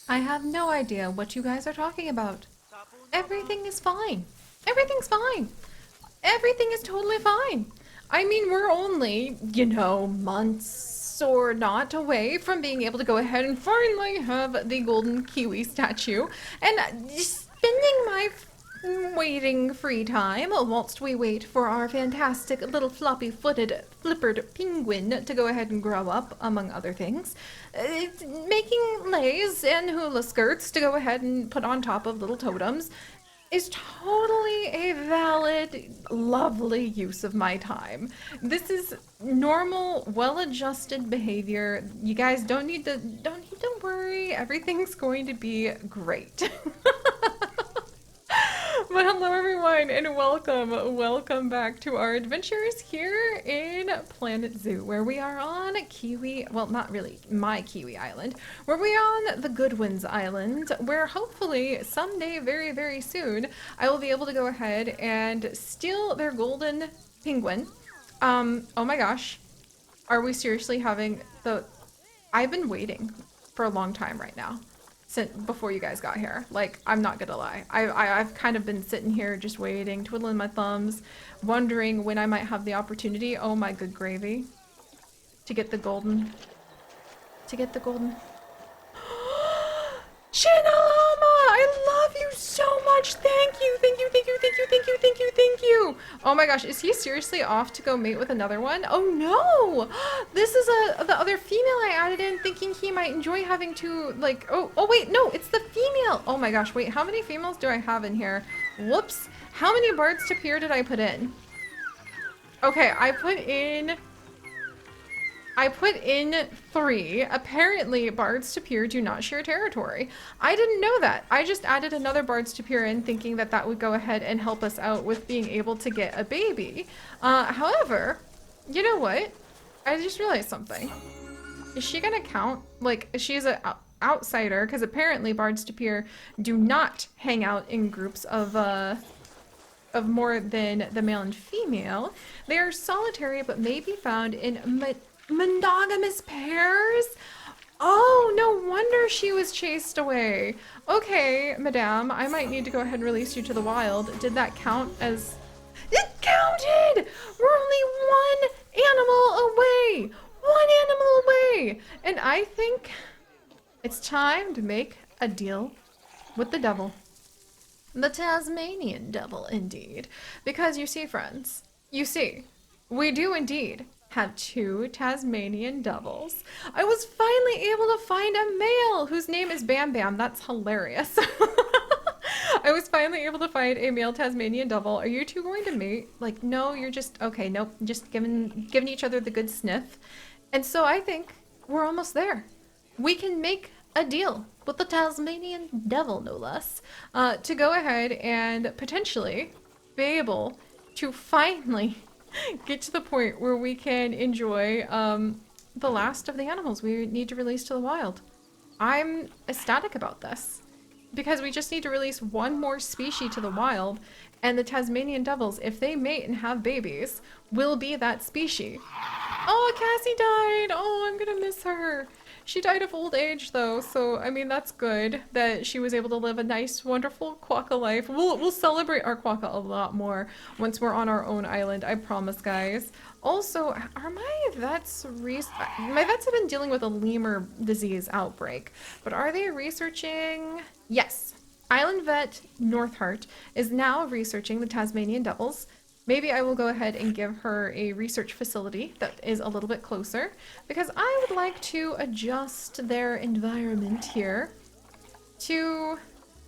I have no idea what you guys are talking about. Everything is fine. Everything's fine. Everything is totally fine. I mean, we're only, months or not away from being able to go ahead and finally have the golden kiwi statue. And spending my waiting free time whilst we wait for our fantastic little floppy-footed flippered penguin to go ahead and grow up, among other things. Making leis and hula skirts to go ahead and put on top of little totems is totally a valid, lovely use of my time. This is normal, well-adjusted behavior. You guys don't need to worry. Everything's going to be great. But hello everyone and welcome back to our adventures here in Planet Zoo, where we are on Kiwi, well not really my Kiwi Island, where we are on the Goodwin's Island, where hopefully someday very soon I will be able to go ahead and steal their golden penguin. Oh my gosh, are we seriously having I've been waiting for a long time right now before you guys got here. Like, I'm not gonna lie. I've kind of been sitting here just waiting, twiddling my thumbs, wondering when I might have the opportunity, oh my good gravy, to get the golden. Shinalama! I love you so much! Thank you! Oh my gosh, is he seriously off to go mate with another one? Oh no! This is the other female I added in, thinking he might enjoy having to, like, oh wait, no, it's the female! Oh my gosh, wait, how many females do I have in here? Whoops. How many birds to peer did I put in? Okay, I put in 3. Apparently, bards to peer do not share territory. I didn't know that. I just added another bards to peer in, thinking that that would go ahead and help us out with being able to get a baby. However, you know what? I just realized something. Is she gonna count? Like, she's an outsider, because apparently bards to peer do not hang out in groups of more than the male and female. They are solitary, but may be found in monogamous pairs? Oh, no wonder she was chased away. Okay, madame, I might need to go ahead and release you to the wild. Did that count as... It counted! We're only one animal away! One animal away! And I think it's time to make a deal with the devil. The Tasmanian devil, indeed. Because you see, friends, we do indeed have 2 Tasmanian devils. I was finally able to find a male whose name is Bam Bam. That's hilarious. I was finally able to find a male Tasmanian devil. Are you two going to mate? Like, no, you're just, okay, nope, just giving each other the good sniff. And so I think we're almost there. We can make a deal with the Tasmanian devil, no less, to go ahead and potentially be able to finally get to the point where we can enjoy the last of the animals we need to release to the wild. I'm ecstatic about this because we just need to release one more species to the wild, and the Tasmanian devils, if they mate and have babies, will be that species. Oh, Cassie died! Oh, I'm gonna miss her. She died of old age though, so I mean that's good that she was able to live a nice, wonderful quokka life. We'll celebrate our quokka a lot more once we're on our own island, I promise, guys. Also, are my vets my vets have been dealing with a lemur disease outbreak, but are they researching? Yes. Island vet Northheart is now researching the Tasmanian devils. Maybe I will go ahead and give her a research facility that is a little bit closer, because I would like to adjust their environment here to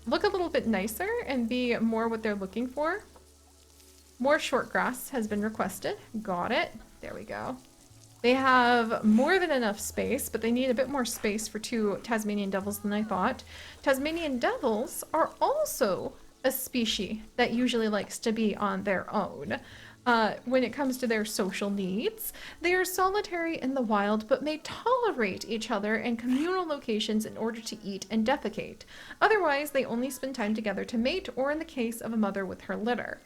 look a little bit nicer and be more what they're looking for. More short grass has been requested. Got it. There we go. They have more than enough space, but they need a bit more space for 2 Tasmanian devils than I thought. Tasmanian devils are also a species that usually likes to be on their own. When it comes to their social needs, they are solitary in the wild but may tolerate each other in communal locations in order to eat and defecate. Otherwise, they only spend time together to mate or in the case of a mother with her litter.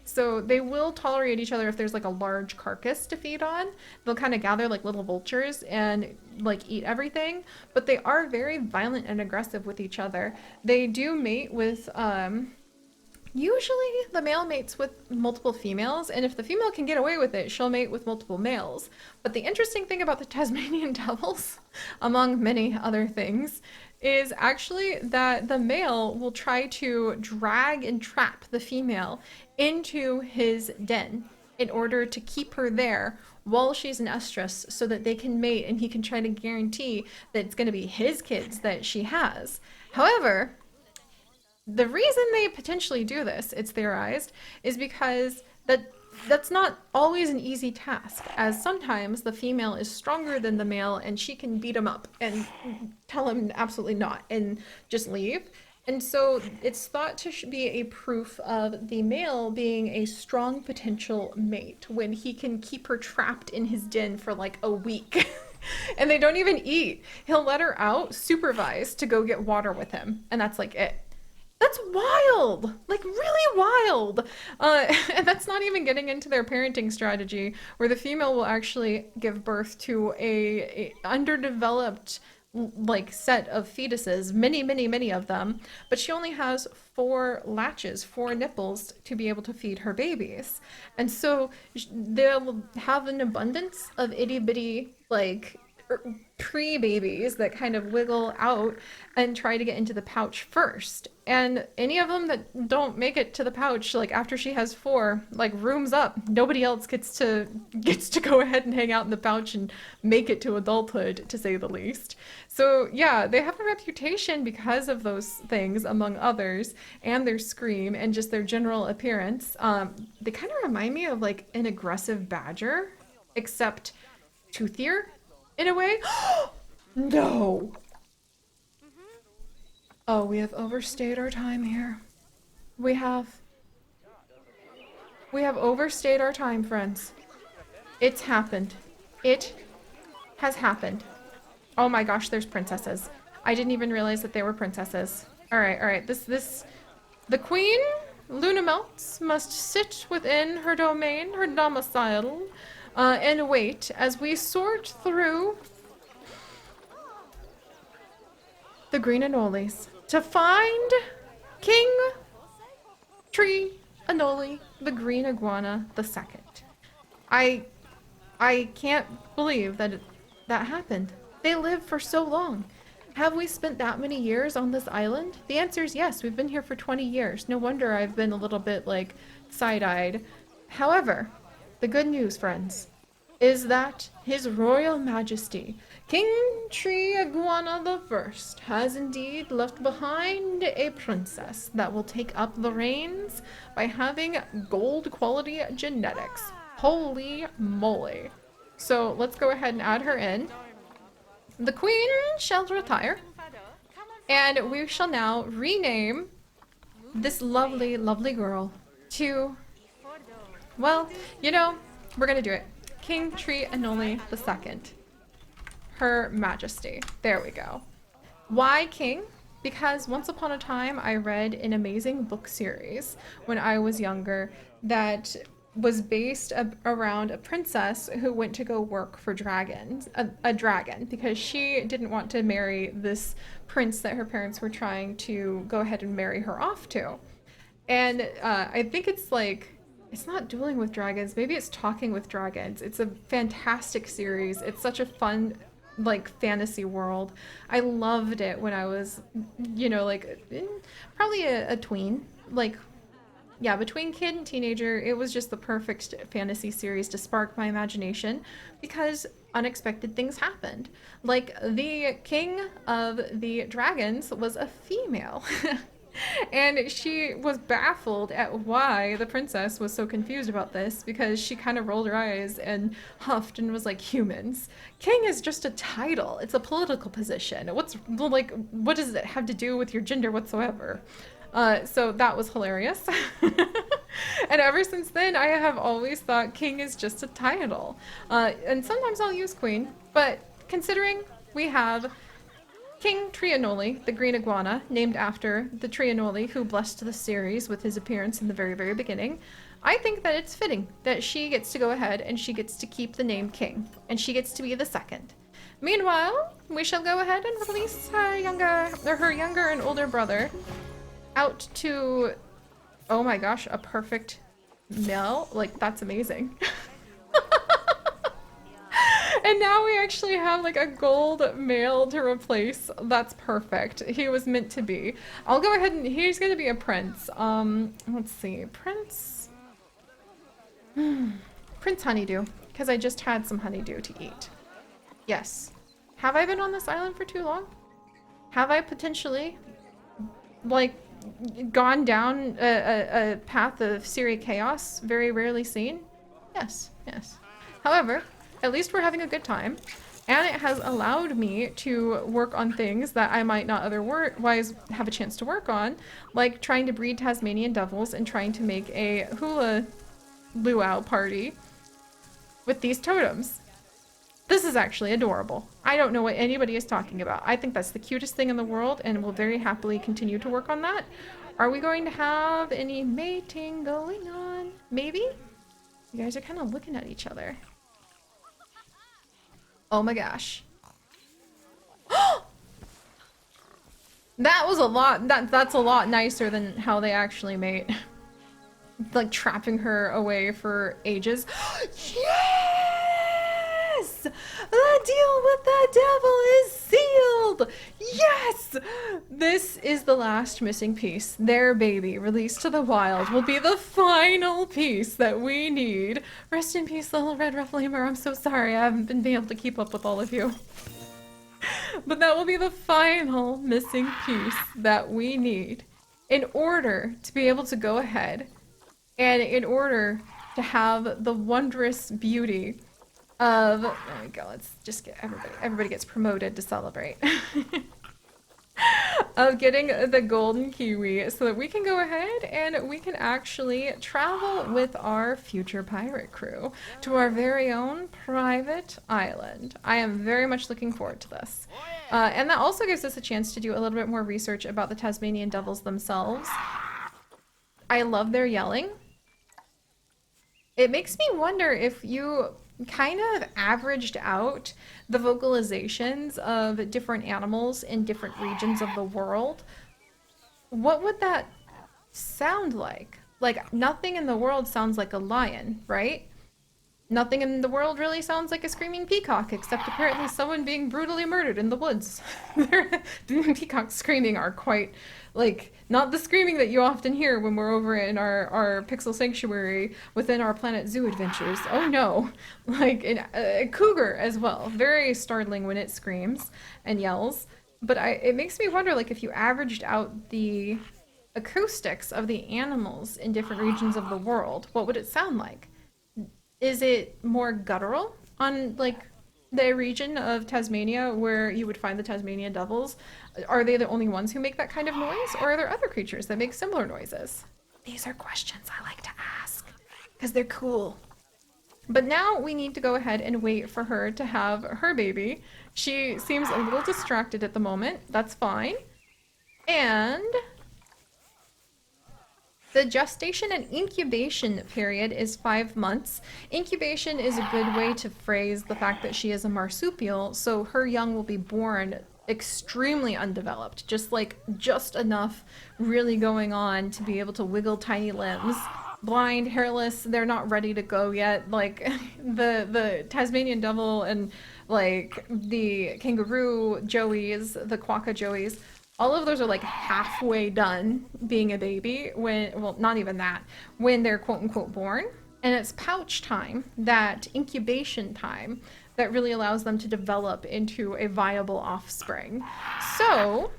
So they will tolerate each other if there's like a large carcass to feed on. They'll kind of gather like little vultures and like eat everything, but they are very violent and aggressive with each other. They do mate with usually the male mates with multiple females, and if the female can get away with it, she'll mate with multiple males. But the interesting thing about the Tasmanian devils, among many other things, is actually that the male will try to drag and trap the female into his den in order to keep her there while she's in estrus so that they can mate and he can try to guarantee that it's going to be his kids that she has. However, the reason they potentially do this, it's theorized, is because that's not always an easy task, as sometimes the female is stronger than the male and she can beat him up and tell him absolutely not and just leave. And so it's thought to be a proof of the male being a strong potential mate when he can keep her trapped in his den for like a week. And they don't even eat. He'll let her out supervised to go get water with him, and that's like it. That's wild, like really wild. And that's not even getting into their parenting strategy, where the female will actually give birth to a underdeveloped like set of fetuses, many of them, but she only has 4 latches, 4 nipples to be able to feed her babies. And so they'll have an abundance of itty bitty like pre-babies that kind of wiggle out and try to get into the pouch first. And any of them that don't make it to the pouch, like after she has 4, like rooms up. Nobody else gets to go ahead and hang out in the pouch and make it to adulthood, to say the least. So yeah, they have a reputation because of those things, among others, and their scream and just their general appearance. They kind of remind me of like an aggressive badger, except toothier in a way. No. Oh, we have overstayed our time here. We have overstayed our time, friends. It's happened. It has happened. Oh my gosh, there's princesses. I didn't even realize that they were princesses. All right. The queen, Luna Melts, must sit within her domain, her domicile, and wait as we sort through the green anoles to find King Tree Anole, the green iguana, the second. I can't believe that that happened. They lived for so long. Have we spent that many years on this island? The answer is yes. We've been here for 20 years. No wonder I've been a little bit like side-eyed. However, the good news, friends, is that His Royal Majesty, King Tree Iguana the First, has indeed left behind a princess that will take up the reins by having gold quality genetics. Holy moly. So let's go ahead and add her in. The queen shall retire, and we shall now rename this lovely, lovely girl to, well, you know, we're gonna do it. King Tree Anole II. Her Majesty. There we go. Why King? Because once upon a time I read an amazing book series when I was younger that was based around a princess who went to go work for dragons, a dragon, because she didn't want to marry this prince that her parents were trying to go ahead and marry her off to. And I think it's like, it's not Dueling with Dragons, maybe it's Talking with Dragons. It's a fantastic series. It's such a fun, like, fantasy world. I loved it when I was, you know, like, probably a tween. Like, yeah, between kid and teenager, it was just the perfect fantasy series to spark my imagination because unexpected things happened. Like, the king of the dragons was a female. And she was baffled at why the princess was so confused about this because she kind of rolled her eyes and huffed and was like, humans. King is just a title. It's a political position. What does it have to do with your gender whatsoever? So that was hilarious. And ever since then, I have always thought king is just a title. And sometimes I'll use queen, but considering we have King Tree Anole, the green iguana, named after the Tree Anole who blessed the series with his appearance in the very, very beginning, I think that it's fitting that she gets to go ahead and she gets to keep the name King, and she gets to be the second. Meanwhile, we shall go ahead and release her younger and older brother out to, oh my gosh, a perfect male. Like, that's amazing. And now we actually have like a gold male to replace. That's perfect. He was meant to be. I'll go ahead and he's gonna be a prince. Let's see, Prince. Prince Honeydew, because I just had some honeydew to eat. Yes. Have I been on this island for too long? Have I potentially, like, gone down a path of Seri chaos very rarely seen? Yes, yes. However, at least we're having a good time, and it has allowed me to work on things that I might not otherwise have a chance to work on, like trying to breed Tasmanian devils and trying to make a hula luau party with these totems. This is actually adorable. I don't know what anybody is talking about. I think that's the cutest thing in the world, and we'll very happily continue to work on that. Are we going to have any mating going on? Maybe? You guys are kind of looking at each other. Oh my gosh. That was a lot. That's a lot nicer than how they actually mate. Like trapping her away for ages. Yes! The deal with the devil is sealed! Yes! This is the last missing piece. Their baby, released to the wild, will be the final piece that we need. Rest in peace, little red ruffle lemur. I'm so sorry I haven't been able to keep up with all of you. But that will be the final missing piece that we need in order to be able to go ahead and in order to have the wondrous beauty of, there we go, let's just get everybody gets promoted to celebrate. Of getting the golden kiwi so that we can go ahead and we can actually travel with our future pirate crew to our very own private island. I am very much looking forward to this. And that also gives us a chance to do a little bit more research about the Tasmanian devils themselves. I love their yelling. It makes me wonder if you kind of averaged out the vocalizations of different animals in different regions of the world, what would that sound like? Like, nothing in the world sounds like a lion, right? Nothing in the world really sounds like a screaming peacock, except apparently someone being brutally murdered in the woods. Peacocks screaming are quite, like, not the screaming that you often hear when we're over in our Pixel Sanctuary within our Planet Zoo adventures. Oh no. Like, a cougar as well. Very startling when it screams and yells. But it makes me wonder, like, if you averaged out the acoustics of the animals in different regions of the world, what would it sound like? Is it more guttural on, like, the region of Tasmania where you would find the Tasmanian devils? Are they the only ones who make that kind of noise, or are there other creatures that make similar noises? These are questions I like to ask, because they're cool. But now we need to go ahead and wait for her to have her baby. She seems a little distracted at the moment. That's fine. And the gestation and incubation period is 5 months. Incubation is a good way to phrase the fact that she is a marsupial, so her young will be born extremely undeveloped, just enough really going on to be able to wiggle tiny limbs. Blind, hairless, they're not ready to go yet. Like, the Tasmanian devil and, like, the kangaroo joeys, the quokka joeys, all of those are like halfway done being a baby when, well, not even that, when they're quote unquote born. And it's pouch time, that incubation time, that really allows them to develop into a viable offspring. So,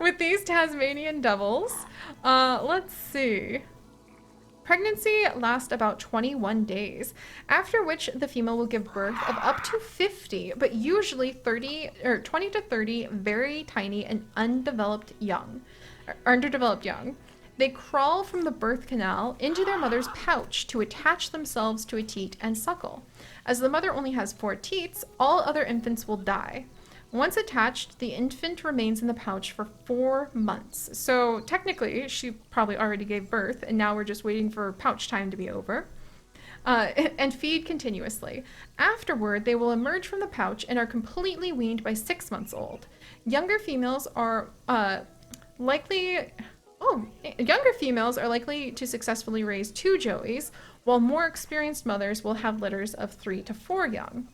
with these Tasmanian devils, let's see. Pregnancy lasts about 21 days, after which the female will give birth of up to 50, but usually 20 to 30 very tiny and underdeveloped young. They crawl from the birth canal into their mother's pouch to attach themselves to a teat and suckle. As the mother only has 4 teats, all other infants will die. Once attached, the infant remains in the pouch for 4 months. So technically, she probably already gave birth, and now we're just waiting for pouch time to be over. And feed continuously. Afterward, they will emerge from the pouch and are completely weaned by 6 months old. Younger females are likely to successfully raise 2 joeys, while more experienced mothers will have litters of 3 to 4 young.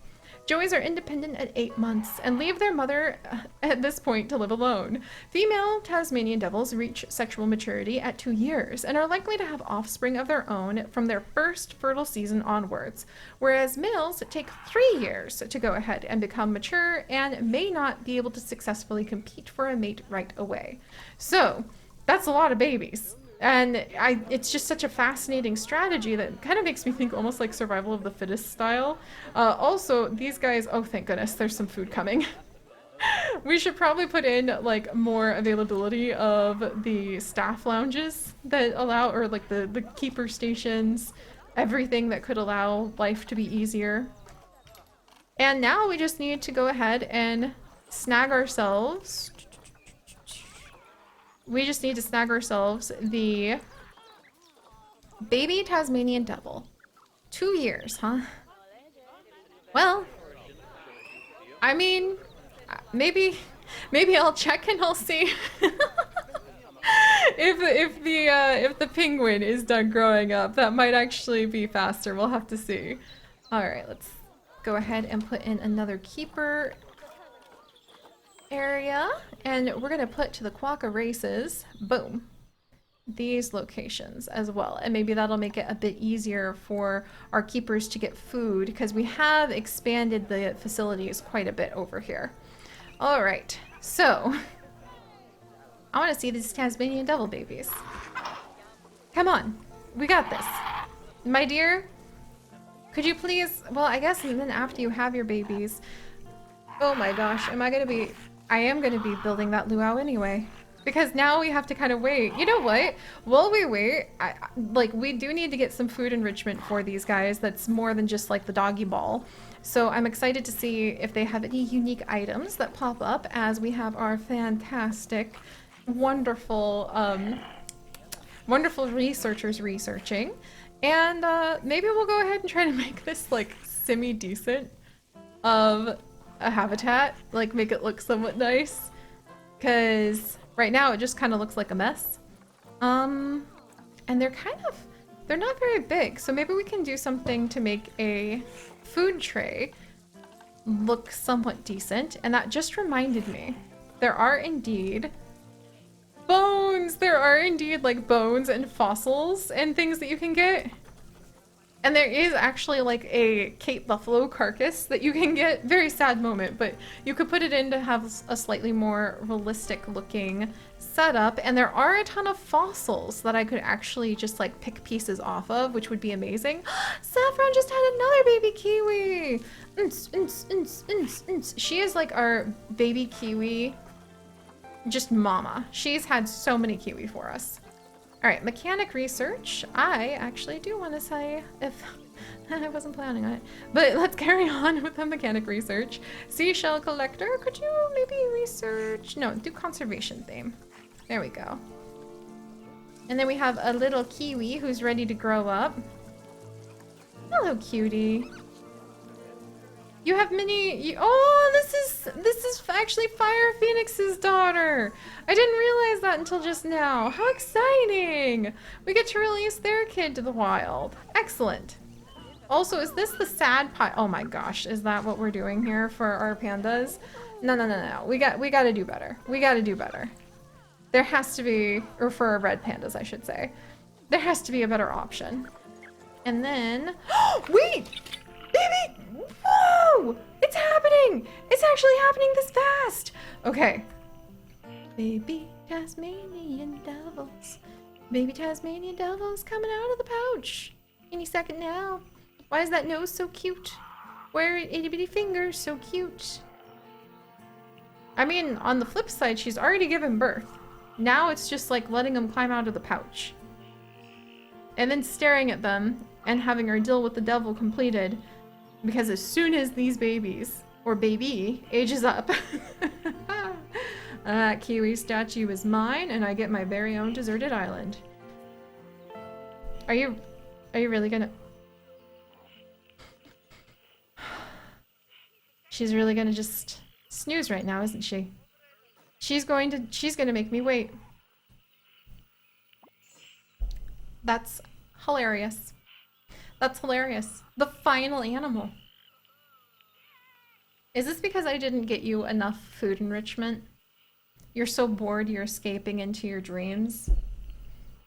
Joeys are independent at 8 months and leave their mother at this point to live alone. Female Tasmanian devils reach sexual maturity at 2 years and are likely to have offspring of their own from their first fertile season onwards, whereas males take 3 years to go ahead and become mature and may not be able to successfully compete for a mate right away. So, that's a lot of babies. And it's just such a fascinating strategy that kind of makes me think almost like survival of the fittest style. Also, these guys, oh thank goodness, there's some food coming. We should probably put in like more availability of the staff lounges that allow, or like the keeper stations, everything that could allow life to be easier. And now we just need to go ahead and snag ourselves. We just need to snag ourselves the baby Tasmanian devil. 2 years, huh? Well, I mean, maybe I'll check and I'll see if the penguin is done growing up. That might actually be faster. We'll have to see. All right, let's go ahead and put in another keeper area, and we're gonna put to the quokka races, boom, these locations as well, and maybe that'll make it a bit easier for our keepers to get food because we have expanded the facilities quite a bit over here. All right, so I want to see these Tasmanian devil babies. Come on, we got this, my dear. Could you please, well, I guess even after you have your babies, oh my gosh, I am going to be building that luau anyway. Because now we have to kind of wait. You know what? While we wait, we do need to get some food enrichment for these guys that's more than just like the doggy ball. So I'm excited to see if they have any unique items that pop up as we have our fantastic, wonderful, wonderful researchers researching. And maybe we'll go ahead and try to make this like semi-decent of a habitat, like make it look somewhat nice, because right now it just kind of looks like a mess. And they're not very big, so maybe we can do something to make a food tray look somewhat decent. And that just reminded me, there are indeed bones! There are indeed like bones and fossils and things that you can get. And there is actually like a Cape buffalo carcass that you can get. Very sad moment, but you could put it in to have a slightly more realistic looking setup. And there are a ton of fossils that I could actually just like pick pieces off of, which would be amazing. Saffron just had another baby kiwi. She is like our baby kiwi, just mama. She's had so many kiwi for us. All right, mechanic research. I actually do want to say, if I wasn't planning on it, but let's carry on with the mechanic research. Seashell collector, could you maybe research? No, do conservation theme. There we go. And then we have a little kiwi who's ready to grow up. Hello, cutie. You have many. Oh, this is actually Fire Phoenix's daughter. I didn't realize that until just now. How exciting! We get to release their kid to the wild. Excellent. Also, is this the sad pie? Oh my gosh, is that what we're doing here for our pandas? No. We got to do better. We got to do better. There has to be, or for our red pandas, I should say, there has to be a better option. And then, wait. Baby! Whoa! It's happening! It's actually happening this fast! Okay. Baby Tasmanian devils. Baby Tasmanian devils coming out of the pouch. Any second now. Why is that nose so cute? Why are itty bitty fingers so cute? I mean, on the flip side, she's already given birth. Now it's just like letting them climb out of the pouch. And then staring at them and having our deal with the devil completed. Because as soon as these babies or baby, ages up. That Kiwi statue is mine, and I get my very own deserted island. Are you really gonna... She's really gonna just snooze right now, isn't she? She's gonna make me wait. That's hilarious. That's hilarious. The final animal. Is this because I didn't get you enough food enrichment? You're so bored you're escaping into your dreams?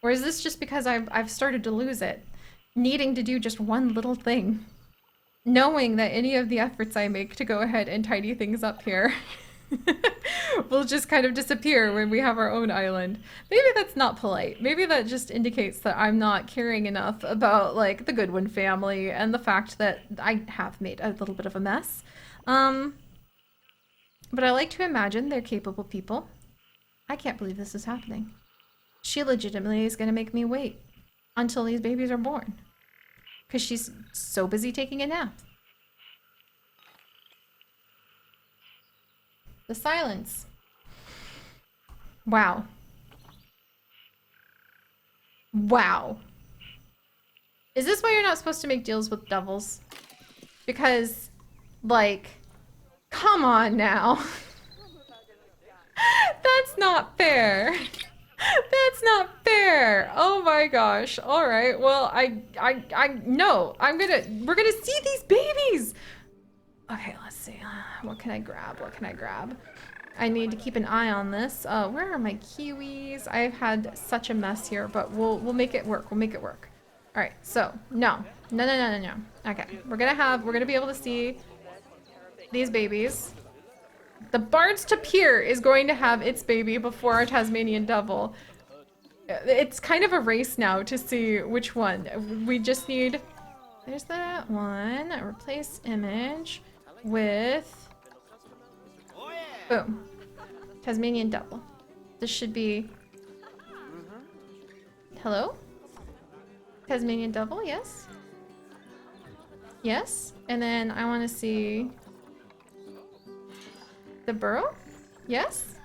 Or is this just because I've started to lose it? Needing to do just one little thing. Knowing that any of the efforts I make to go ahead and tidy things up here will just kind of disappear when we have our own island. Maybe that's not polite. Maybe that just indicates that I'm not caring enough about, like, the Goodwin family and the fact that I have made a little bit of a mess. But I like to imagine they're capable people. I can't believe this is happening. She legitimately is going to make me wait until these babies are born. Because she's so busy taking a nap. The silence. Wow. Wow. Is this why you're not supposed to make deals with devils? Because, like, come on now. That's not fair. That's not fair. Oh my gosh. All right. Well, no. We're gonna see these babies. Okay, let's see. What can I grab? What can I grab? I need to keep an eye on this. Where are my kiwis? I've had such a mess here, but we'll make it work. We'll make it work. All right. So no. Okay. We're gonna be able to see these babies. The Bard's Tapir is going to have its baby before our Tasmanian devil. It's kind of a race now to see which one. We just need... There's that one. Replace image with... Boom. Tasmanian devil. This should be... Hello? Tasmanian devil, yes? Yes. And then I want to see... The burrow? Yes?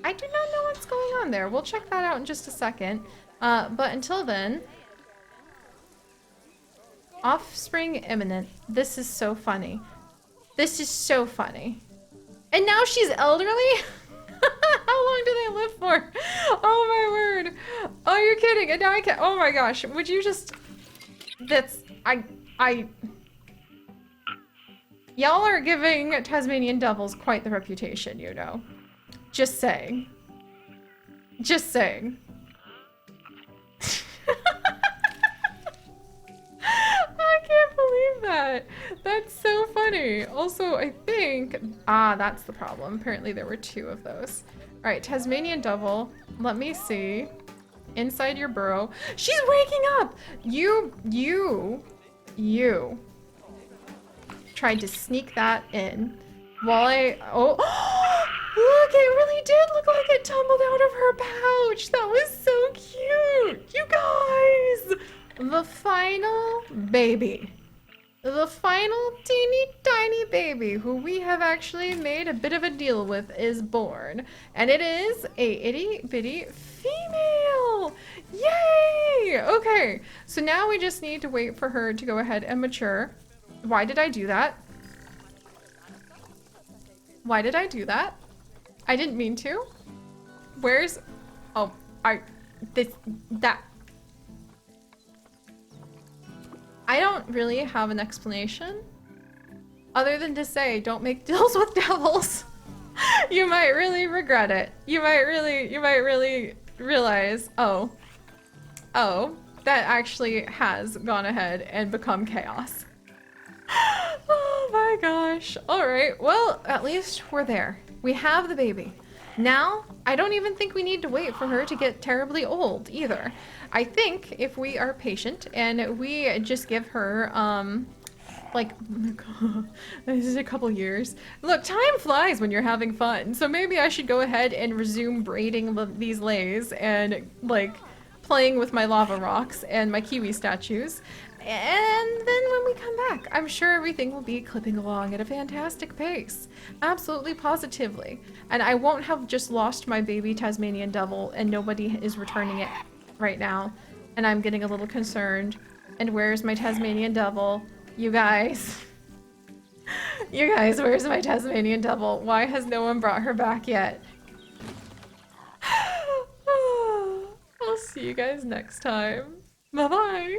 I do not know what's going on there. We'll check that out in just a second. But until then... Offspring imminent. This is so funny. This is so funny. And now she's elderly? How long do they live for? Oh my word. Oh, you're kidding. And now I can't... Oh my gosh. Would you just... That's... Y'all are giving Tasmanian devils quite the reputation, you know. Just saying. Just saying. I can't believe that. That's so funny. Also, I think... Ah, that's the problem. Apparently there were two of those. Alright, Tasmanian devil. Let me see. Inside your burrow. She's waking up! You tried to sneak that in while oh look, it really did look like it tumbled out of her pouch. That was so cute. You guys, the final baby, the final teeny tiny baby who we have actually made a bit of a deal with is born, and it is a itty bitty female. Yay! Okay, so now we just need to wait for her to go ahead and mature. Why did I do that? Why did I do that? I didn't mean to. Where's... Oh, that... I don't really have an explanation other than to say, don't make deals with devils. You might really regret it. You might really realize, oh, that actually has gone ahead and become chaos. Oh my gosh. All right, well, at least we're there. We have the baby. Now, I don't even think we need to wait for her to get terribly old either. I think if we are patient and we just give her, like, oh my god, this is a couple years. Look, time flies when you're having fun. So maybe I should go ahead and resume braiding these lays and, like, playing with my lava rocks and my kiwi statues. And then when we come back, I'm sure everything will be clipping along at a fantastic pace. Absolutely positively. And I won't have just lost my baby Tasmanian devil and nobody is returning it right now. And I'm getting a little concerned. And where's my Tasmanian devil? You guys. You guys, where's my Tasmanian devil? Why has no one brought her back yet? I'll see you guys next time. Bye-bye.